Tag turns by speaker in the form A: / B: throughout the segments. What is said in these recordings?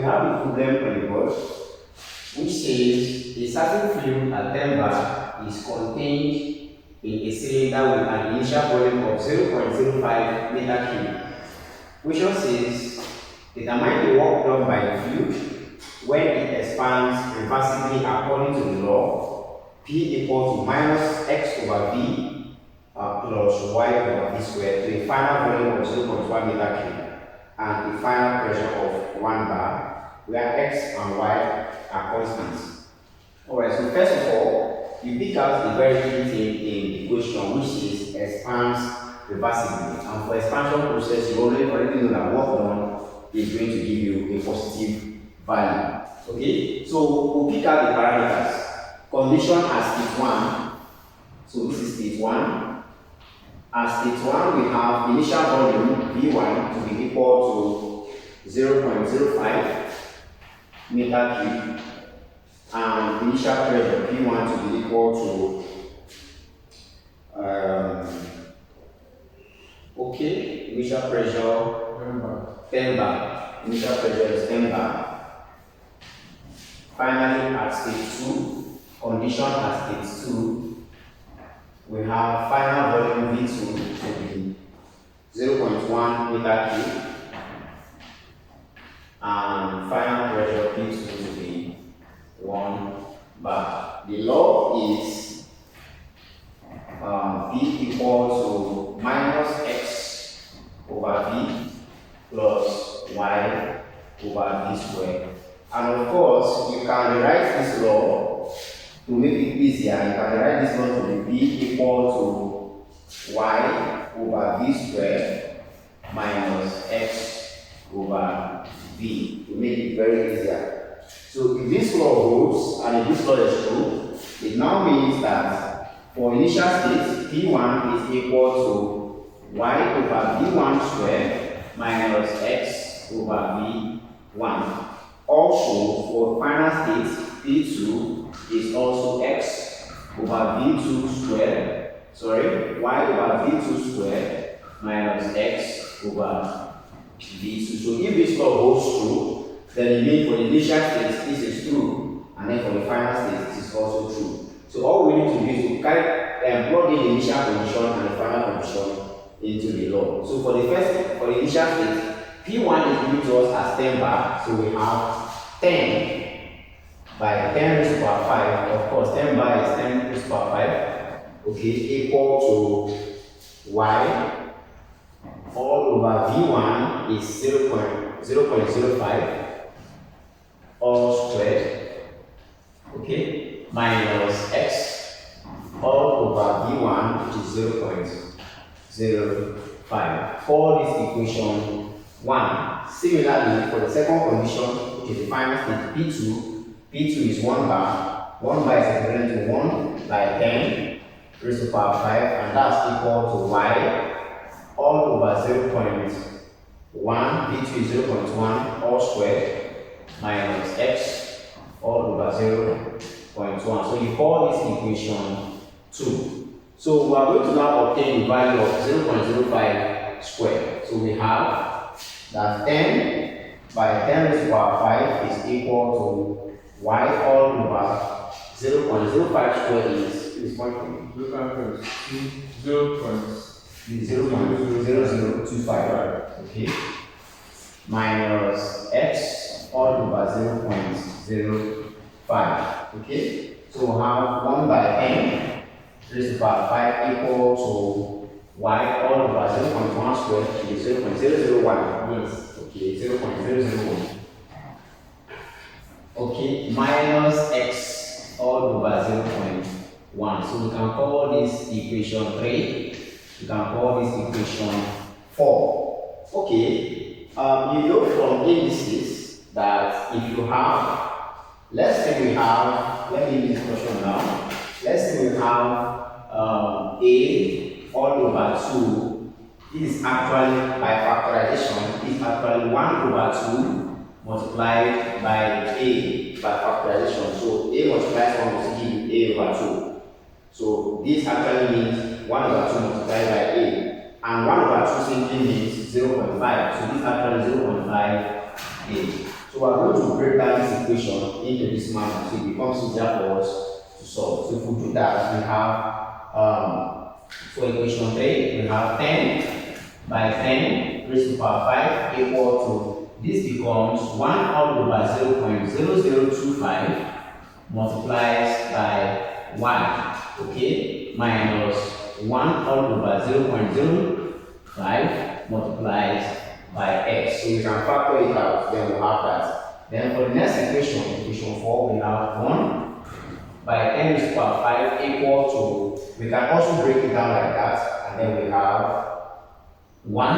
A: we have the problem on the board, which says a certain fluid at 10 bar is contained in a cylinder with an initial volume of 0.05 meter cube. Question says, determine the work done by the fluid when it expands reversibly according to the law P equal to minus x over V plus y over V squared to a final volume of 0.1 meter cube and a final pressure of 1 bar where x and y are constants. Alright, so first of all, you pick out the very key thing in the question, which is expands reversibly. And for expansion process, you already know that work done is going to give you a positive value. Okay, so we'll pick out the parameters. Condition as state 1. So this is state 1. As state 1, we have initial volume V1 to be equal to 0.05 meter cube and initial pressure P1 to be equal to initial pressure 10 bar. Initial pressure is 10 bar. Finally, at state 2, condition at state 2, we have final volume V2 to be 0.1 meter cube and final pressure P2 to be 1 bar. The law is P equal to minus x over V plus y over V squared. And of course, you can rewrite this law to make it easier. You can write this law to be P equal to y over V squared minus x over V to make it very easier. So if this law holds and if this law is true, it now means that for initial state, P1 is equal to y over V1 squared minus x over V1. Also, for final state, P2 is also x over V2 squared, y over V2 squared minus x over V2. So if this law holds true, then it means for the initial state, this is true, and then for the final state, this is also true. So all we need to do is to plug in the initial condition and the final condition into the law. So for the initial state, P1 is given to us as 10 bar, so we have 10 by 10 raised to the power 5. Of course, 10 bar is 10 raised to the power 5, okay, equal to y all over V1 is 0.05 all squared, okay, minus x all over V1, which is 0.05. For this equation 1. Similarly, for the second condition, which is the final state P2 is 1 bar. 1 bar is equivalent to 1 by 10 raised to the power 5, and that's equal to y all over 0.1, V2 is 0.1 all squared minus x all over 0.1. So you call this equation 2. So we are going to now obtain the value of 0.05 squared. So we have that 10 by 10 raised to the power 5 is equal to y all over 0.05 squared is 0.0025, okay, minus x all over 0.05, okay. So we have 1 by 10 raised to the power 5 equal to y all over 0.1 squared is 0.001. Yes. Okay, 0.001. Okay, minus x all over 0.1. So we can call this equation 3. We can call this equation 4. Okay, you know from indices that if you have, let's say we have, let me use this question now. Let's say we have a all over 2. This is actually by factorization. This is actually 1 over 2 multiplied by a by factorization. So a multiplies 1 will give you a over 2. So this actually means 1 over 2 multiplied by a. And 1 over 2 simply means 0.5. So this actually 0.5 a. So So we are going to break down this equation into this manner so it becomes easier for us to solve. So if we do that, we have for equation 3, we have 10 by 10 raised to the power 5 equal to, this becomes 1 all over 0.0025 multiplies by y, okay, minus 1 all over 0.05 multiplies by x. So we can factor it out, then we'll have that. Then for the next equation, equation 4, we have 1 by 10 raised to the power 5 equal to, we can also break it down like that, and then we have 1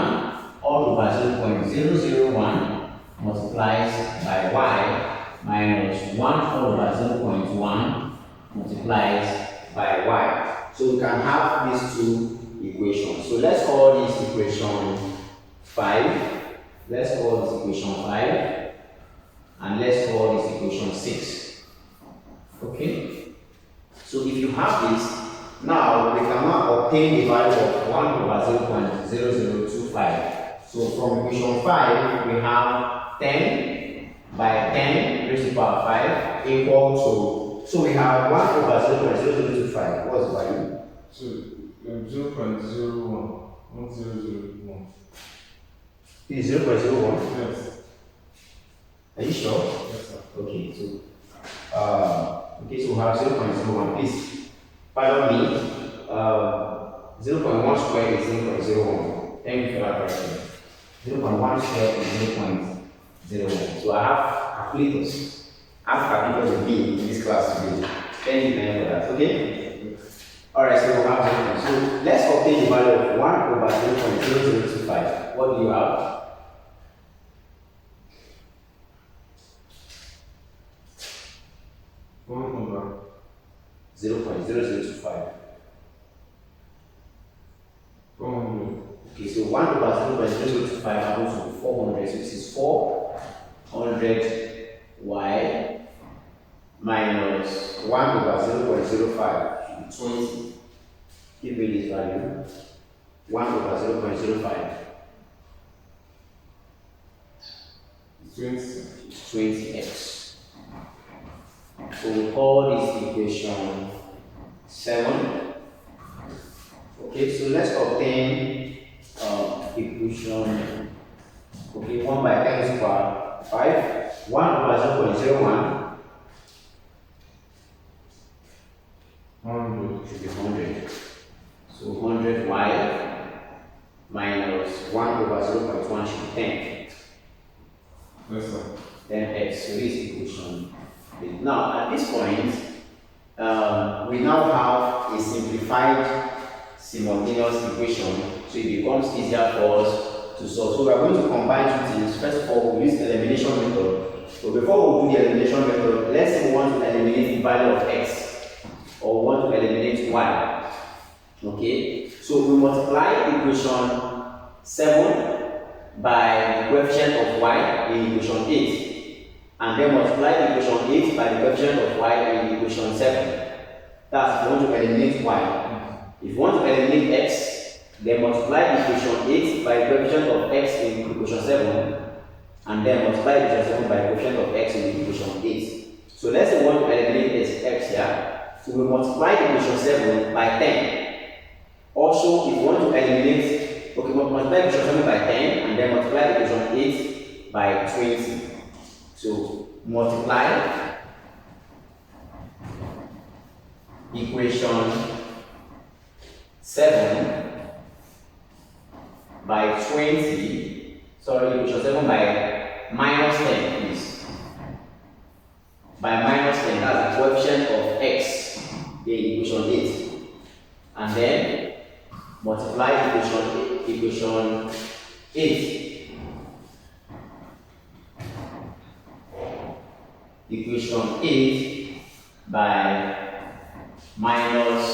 A: all over 0.001 multiplies by y minus 1 all over 0.1 multiplies by y. So we can have these two equations. So let's call this equation 5. Let's call this equation 5. And let's call this equation 6. Okay? So if you have this, now we can now obtain the value of 1 over 0.0025. So from equation 5, we have 10 by 10 raised to the power 5 equal to, so we have 1 over 0.0025. What's the value?
B: So 0.01. 1001.
A: This is 0.01?
B: Yes.
A: Are you sure?
B: Yes, sir.
A: Okay, so so we have 0.01. Please, pardon me. 0.1 squared is 0.01. Thank you for that correction. 0.1 squared is 0.01. So I have calculators. I have calculators with me in this class today. Thank you for that. Okay? Alright, so we have 0. So let's obtain the value of 1 over 0.0025. What do you have?
B: Over
A: 0.0025.
B: 400.
A: Okay, so 1 over 0.0025 happens to 400, so this is 400 y minus 1 over 0.05 should be 20. Give me this value. 1 over 0.05
B: 20.
A: 20x. So we call this equation 7. Okay, so let's obtain equation, okay, 1 by 10 to the power 5, 1 over 0.01
B: 100.
A: should be 100. So 100y minus 1 over 0.1 should be 10.
B: Yes, sir.
A: Then x, so this equation. Now, at this point, we now have a simplified simultaneous equation, so it becomes easier for us to solve. So we are going to combine two things. First of all, we use the elimination method. So before we do the elimination method, let's say we want to eliminate the value of x, or we want to eliminate y. Okay, so we multiply equation 7 by the coefficient of y in equation 8. And then multiply the equation 8 by the coefficient of y in equation 7. That's if you want to eliminate y. If you want to eliminate x, then multiply the equation 8 by the coefficient of x in equation 7, and then multiply the equation 7 by the coefficient of x in equation 8. So let's say we want to eliminate x here. So we multiply the equation 7 by 10. Also, if you want to eliminate, okay, we'll multiply the equation 7 by 10, and then multiply the equation 8 by 20. So multiply equation 7 by 20, sorry, equation 7 by minus 10, please. By minus 10, that's the coefficient of x in equation 8. And then multiply equation 8. Equation 8 by minus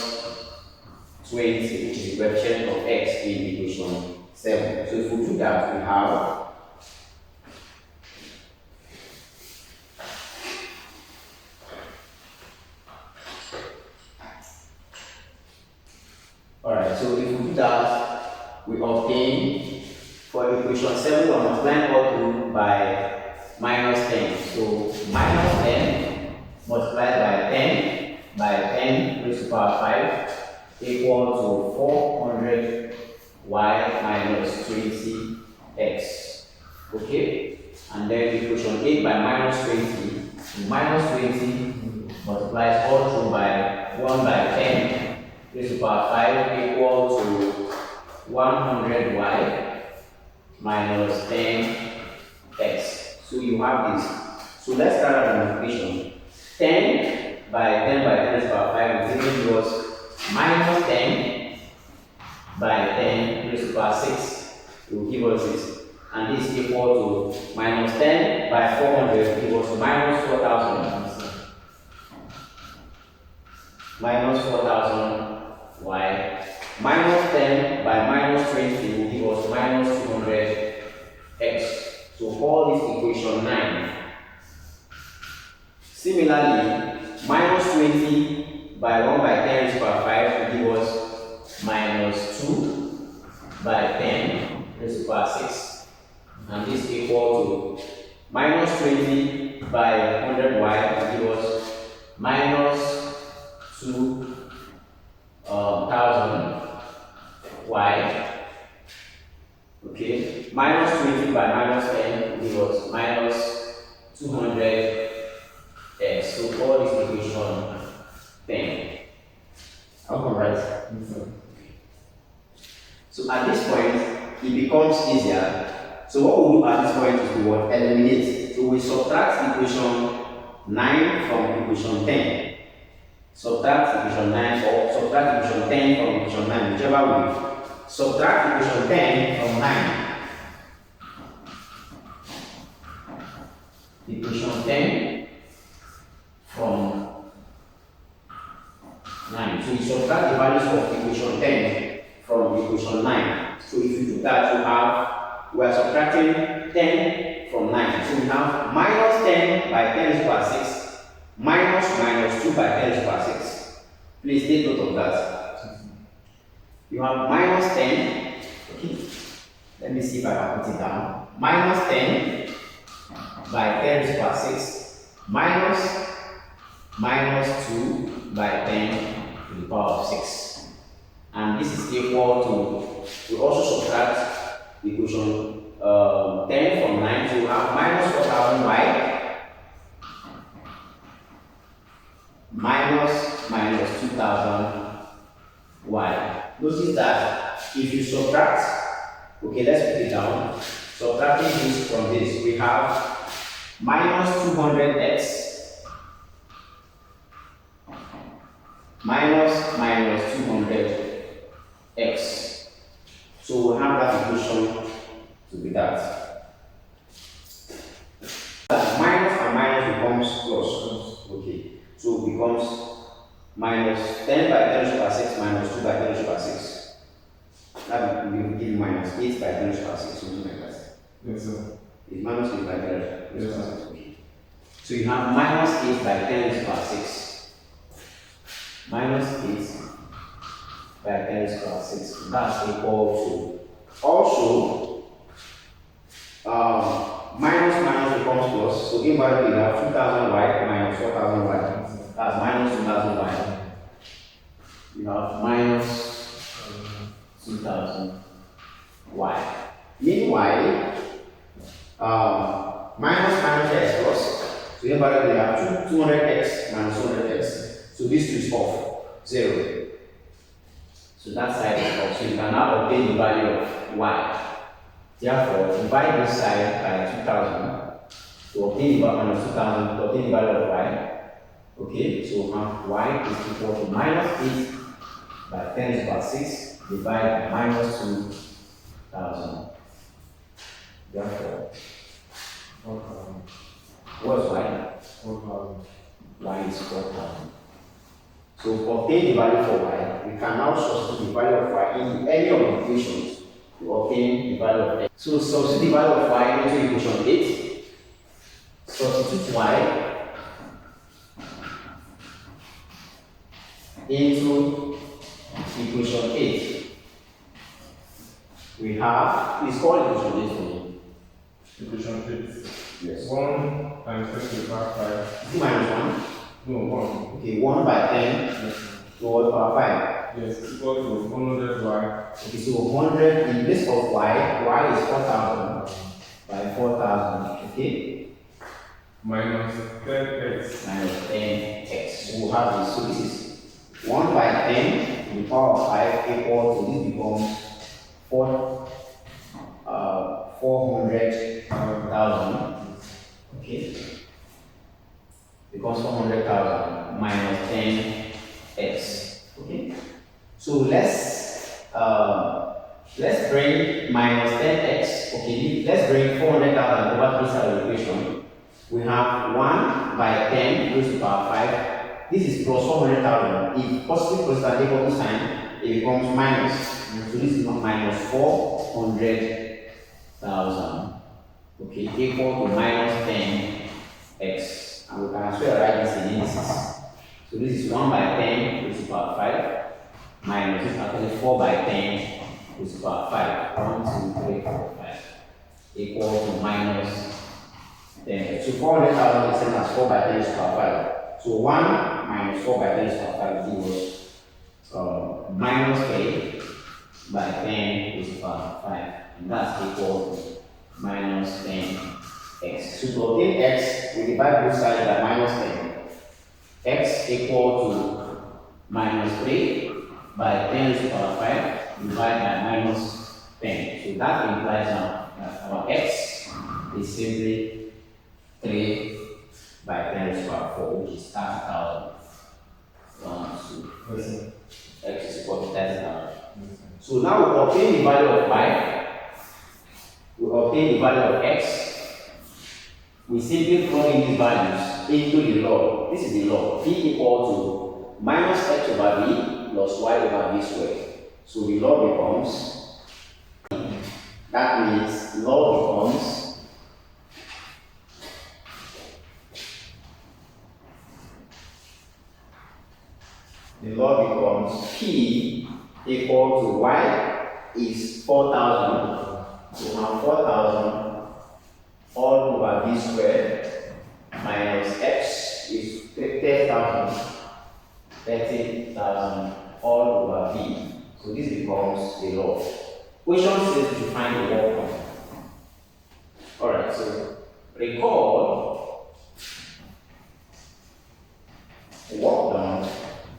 A: 20, which is the coefficient of x in equation 7. So if we do that, we have alright, so if we do that, we obtain for equation 7 we are multiplying all through by minus 10. So minus 10 multiplied by 10 raised to the power 5 equal to 400 y minus 20x. Okay? And then equation 8 by minus 20. So minus 20 multiplies all through by 1 by 10 raised to the power 5 equal to 100y minus 10x. So you have this. So let's start our multiplication. 10 by 10 raised to the power 5 is given to us minus 10 by 10 raised to the power 6. It will give us this. And this is equal to minus 10 by 400 equals to minus 4,000. Minus 4,000 y. Minus 10 by minus 20 will give us minus 200x. So call this equation 9. Similarly, minus 20 by 1 by 10 raised to the power 5 will give us minus 2 by 10 raised to the power 6. And this is equal to minus 20 by 100y will give us minus 2,000 y. Okay, minus 20 by minus 10 will give us minus 200x. So call this equation 10. How come right? So at this point, it becomes easier. So what we'll do at this point is to eliminate. So we subtract equation 9 from equation 10. Subtract equation 9 or subtract equation 10 from equation 9, whichever way. Subtract equation 10 from 9. Equation 10 from 9. So we subtract the values of equation 10 from equation 9. So if you do that, we are subtracting 10 from 9. So we have minus 10 by 10 raised to the power 6 minus 2 by 10 raised to the power 6. Please take note of that. You have minus 10. Okay. Let me see if I can put it down. Minus 10 by 10 raised to the power 6 minus 2 by 10 to the power of 6. And this is equal to, we also subtract equation 10 from 9, so we have minus 4,000y minus 2,000y. Notice that if you subtract, okay, let's put it down. Subtracting this from this, we have minus 200x minus 200x. So we have that equation to be that. Minus and minus becomes plus. Okay. So it becomes minus 10 by 10 to the power 6 minus 2 by 10 to the power 6. That will give minus 8 by 10 to the power 6, something like that.
B: Yes, sir.
A: It's minus 8 by 10 to the
B: Yes,
A: power
B: sir.
A: 6. Okay. So you have minus 8 by 10 to the power 6. Minus 8 by 10 to the power 6. That's equal to also minus becomes plus. So invariably you have 2,000y minus 4,000y. That's minus 2,000y. You have minus 2,000y. Meanwhile, minus is plus. So invariably you have 200x minus 100x. So this 2 is off. 0. So that side is off. So you can now obtain the value of y. Therefore, divide this side by 2,000 to obtain the value of 2,000 to obtain the value of y. Okay, so we have y is equal to minus 8 by 10 to the power 6 divided by minus 2,000. Therefore, what's y?
B: 4,000.
A: Y is 4,000. So to obtain the value for y, we can now substitute the value of y into any of the equations to obtain the value of x. So substitute the value of y into equation 8. Substitute y into equation 8. We have, please call equation 8 for me.
B: Equation 8.
A: Yes.
B: 1 times 10 to the power 5.
A: Is it minus 1?
B: No, 1.
A: Okay, 1 by 10
B: Yes, sir.
A: to the power 5.
B: Yes, equal to 100y.
A: Okay, so 100 in place of y is 4,000 by 4,000. Okay,
B: Minus 10x.
A: minus 10x. We'll have this. So this is 1 by 10 to the power of 5 equal to this becomes 400,000. Okay, becomes 400,000 minus 10x. Okay, so let's bring minus 10x. Okay, let's bring 400,000 over this side of the equation. We have 1 by 10 raised to the power 5. This is plus 400,000. If positive plus an equal sign, it becomes minus. So this is not minus 400,000. Okay, equal to minus 10x. And we can as well write this in indices. So this is 1 by 10 raised to the power 5 minus this is actually 4 by 10 raised to the power 5. 1, 2, 3, 4, 5 equal to minus 10. So 400,000 is same as 4 by 10 raised to the power 5. So 1 minus 4 by 10 raised to the power 5 equals minus 8 by 10 raised to the power 5. And that's equal to minus 10x. So to obtain x, we divide both sides by minus 10. X equal to minus 3 by 10 raised to the power 5 divided by minus 10. So that implies now that our x is simply 3 by 10 raised to the power 4, which is 30,000. 1, 2,
B: Yes, sir.
A: x is equal to 30,000.
B: Yes, sir.
A: So now we obtain the value of y. We obtain the value of x. We simply plug in these values into the law. This is the law. V equal to minus x over v plus y over v squared. So the law becomes, that means law becomes p equal to y is 4,000. So now 4,000 all over v squared minus x is 30,000. 30,000 all over v. So this becomes the law. Question says to find the work done. Alright, so recall work done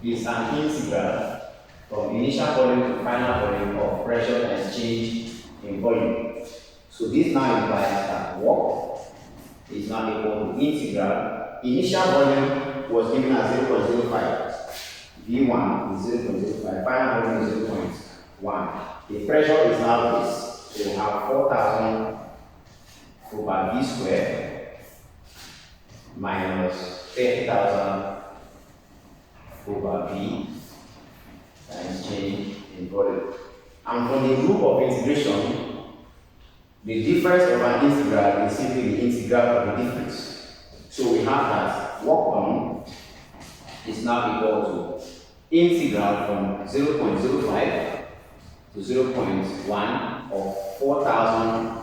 A: is an integral from initial volume to final volume of pressure and change in volume. So this now implies that work is now equal to integral. Initial volume was given as 0.05. V1 is 0.05. Final volume is 0.1. The pressure is now this. So we have 4,000 over V squared minus 30,000 over V times change in volume. And from the rule of integration, the difference of an integral is simply the integral of the difference. So we have that work done is now equal to integral from 0.05 to 0.1 of 4,000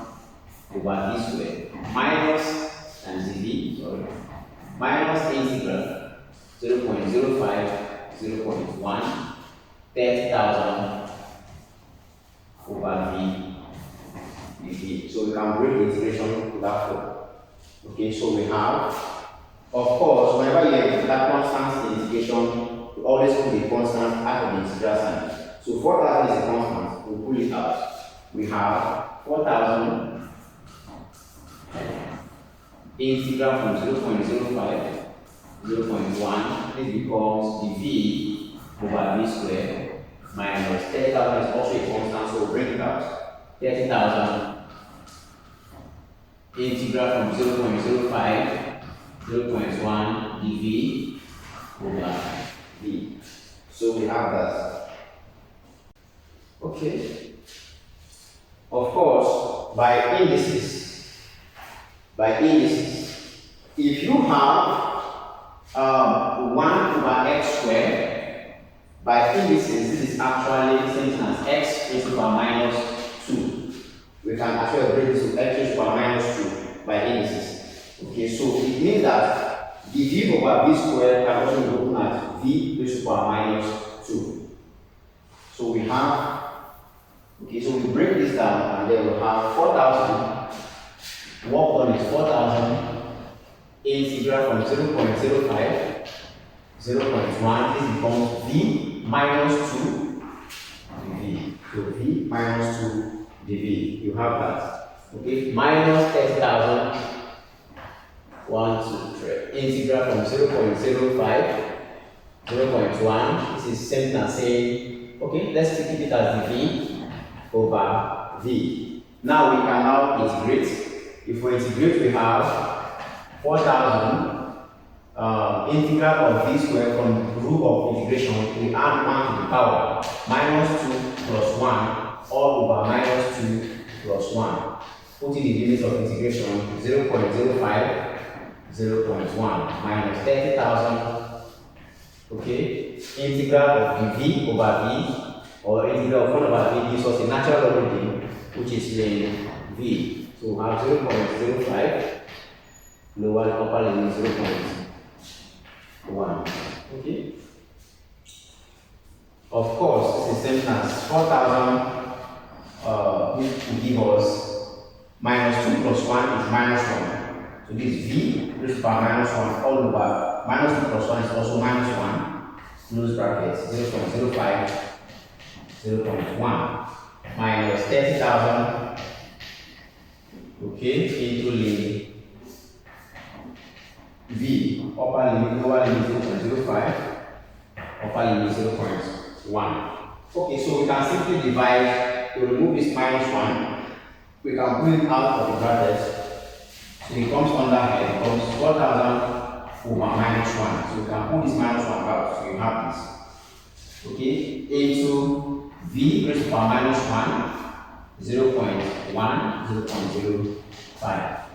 A: over v squared minus times v, minus integral 0.05, 0.1, 30,000 over v dt. So we can break the integration to that form. Okay, so we have, of course, whenever you have that constant integration, we always put the constant out of the integral sign. So 4,000 is a constant, we pull it out. We have 4,000 integral from 0.05, 0.1, this becomes the v over v squared minus 30,000 is also a constant, so we'll bring it out. 30,000 integral from 0.05, 0.1 dv over v. So we have that. Okay. Of course, by indices, if you have 1 over x squared, by indices, this is actually the same thing as x raised to the power minus 2. We can actually break this to x raised to the power minus 2 by indices. it means that the v over v squared can also be written as v raised to the power minus 2. So we have, okay, so we break this down and then we'll have 4,000. Work done is 4,000 integral from 0.05, 0.1. This becomes v minus 2 dv. So v minus 2 dv. You have that. Okay, minus 30,000. 1, 2, 3. Integral from 0.05, 0.1. This is same as saying, okay, let's keep it as dv over v. Now we can now integrate. If we integrate, we have 4,000 integral of v squared from the rule of integration. We add 1 to the power minus 2 plus 1 all over minus 2 plus 1. Putting the limits of integration 0.05, 0.1 minus 30,000. Okay, integral of v over v, or integral of 1 over v gives us a natural logarithm, which is in v. So we have 0.05, lower and upper limit 0.1. Okay. Of course, this is same as 4,000, which will give us minus 2 plus 1 is minus 1. So this is v raised to the power minus 1 all over minus 2 plus 1 is also minus 1. Close brackets 0.05, 0.1 minus 30,000. Okay, into limit v, upper limit, lower limit 0.05, upper limit 0.1. Okay, so we can simply divide to remove this minus 1. We can pull it out of the bracket. So it comes under here, it becomes 4,000 over minus 1. So we can pull this minus 1 out. So you have this. Okay, into v raised to the power minus 1. 0.1, 0.05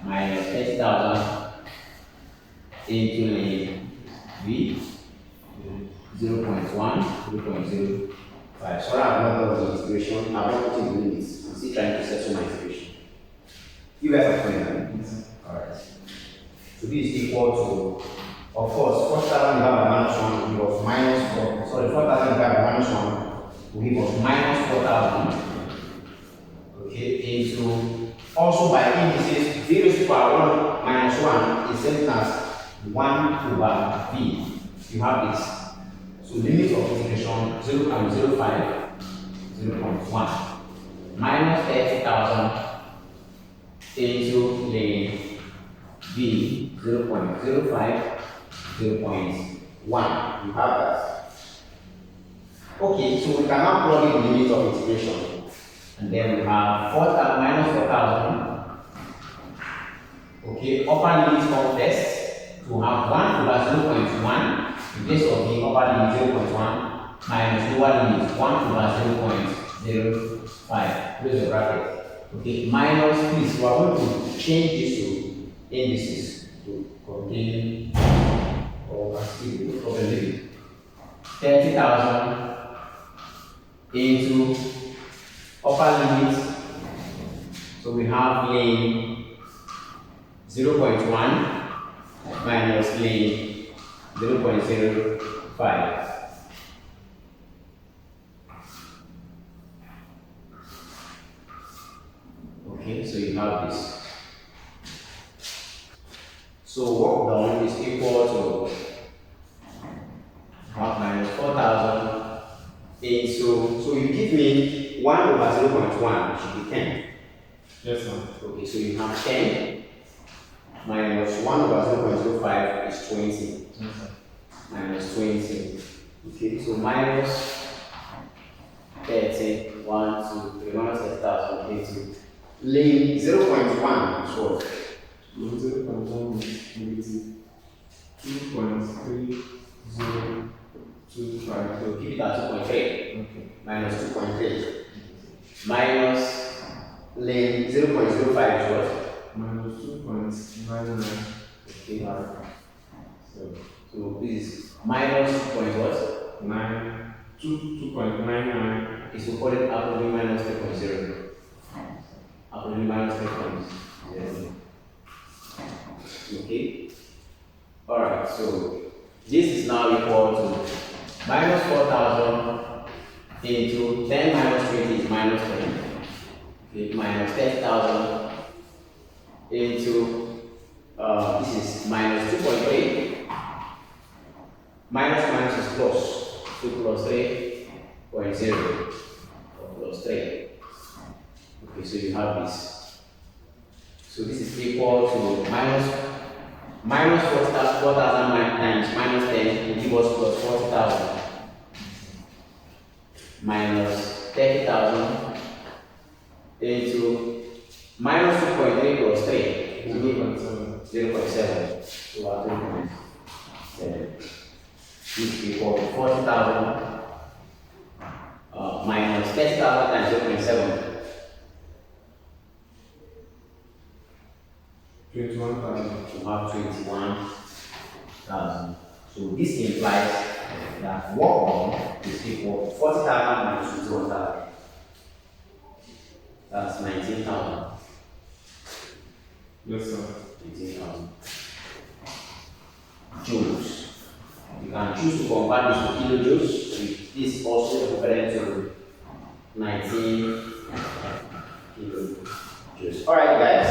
A: minus 30,000 into limit v 0.1, 0.05. Sorry, I've not done the integration. I've not put in the limits. I'm still trying to settle my integration. You guys are following that? Yes. Alright. So this is equal to, of course, 4,000 divided by minus 1 will give us minus 4. Sorry, 4,000 divided by minus 1 will give us minus 4,000. Okay, into also by indices v raised to the power 1 minus 1 is same as 1 over v. You have this. So limit of integration 0.05, 0.1 minus 30,000 into limit v 0.05, 0.1. You have that. Okay, so we can now plug in the limit of integration. And then we have 4,000 minus 4,000. Okay, upper limit from first. To have 1 over 0.1 in place of the upper limit 0.1 minus lower limit 1 over 0.05. Close the bracket. Okay, minus, please, we are going to change this to indices to contain or still of a limit. 30,000 into upper limit. So we have lane 0.1 minus lane 0.05. Okay, so you have this. So work done is equal to half minus 4,000 into, so you give me 1 over 0.1, should be 10.
B: Yes, sir.
A: Okay, so you have 10 minus 1 over 0.05 is 20.
B: Yes, sir.
A: Minus 20. Okay, so minus 30, 1, 2, 3, minus 30,000, 80. Lane 0.1 is what?
B: 0.1 is negative 2.3025.
A: So keep it at 2.3.
B: Okay.
A: Minus 2.3. Minus lane 0.05 is what?
B: Minus 2.99.
A: Okay, so this is minus 2 point what?
B: 2.99
A: is equal to absolutely minus 3.0. Absolutely minus 3.0. Okay. Alright, so this is now equal to minus 4,000 into 10 minus 20 is minus 10. Okay, minus 10,000 into this is minus 2.3. Minus minus is plus. 2 plus 3.0 or plus 3. Okay, so you have this. So this is equal to minus 4,000 times minus 10 will give us plus 40,000 minus 30,000 into minus 2.3 plus 3 will give 0.7. So our 3.7 is equal to 40,000 minus 30,000 times 0.7.
B: 21,000.
A: To have 21,000. So this implies that work done is equal to 40,000 minus 21,000. That's 19,000.
B: Yes, sir.
A: 19,000 joules. You can choose to convert this to kilojoules. This is also equivalent to 19 kilojoules. Alright, guys.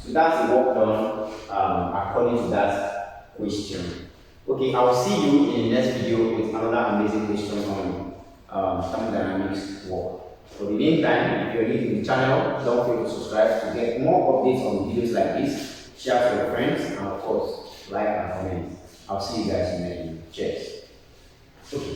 A: So that's the work done according to that question. Okay, I'll see you in the next video with another amazing question on thermodynamics work. For the meantime, if you're new to the channel, don't forget to subscribe to get more updates on videos like this. Share to your friends, and of course, like and comment. I'll see you guys in the next video. Cheers. Okay.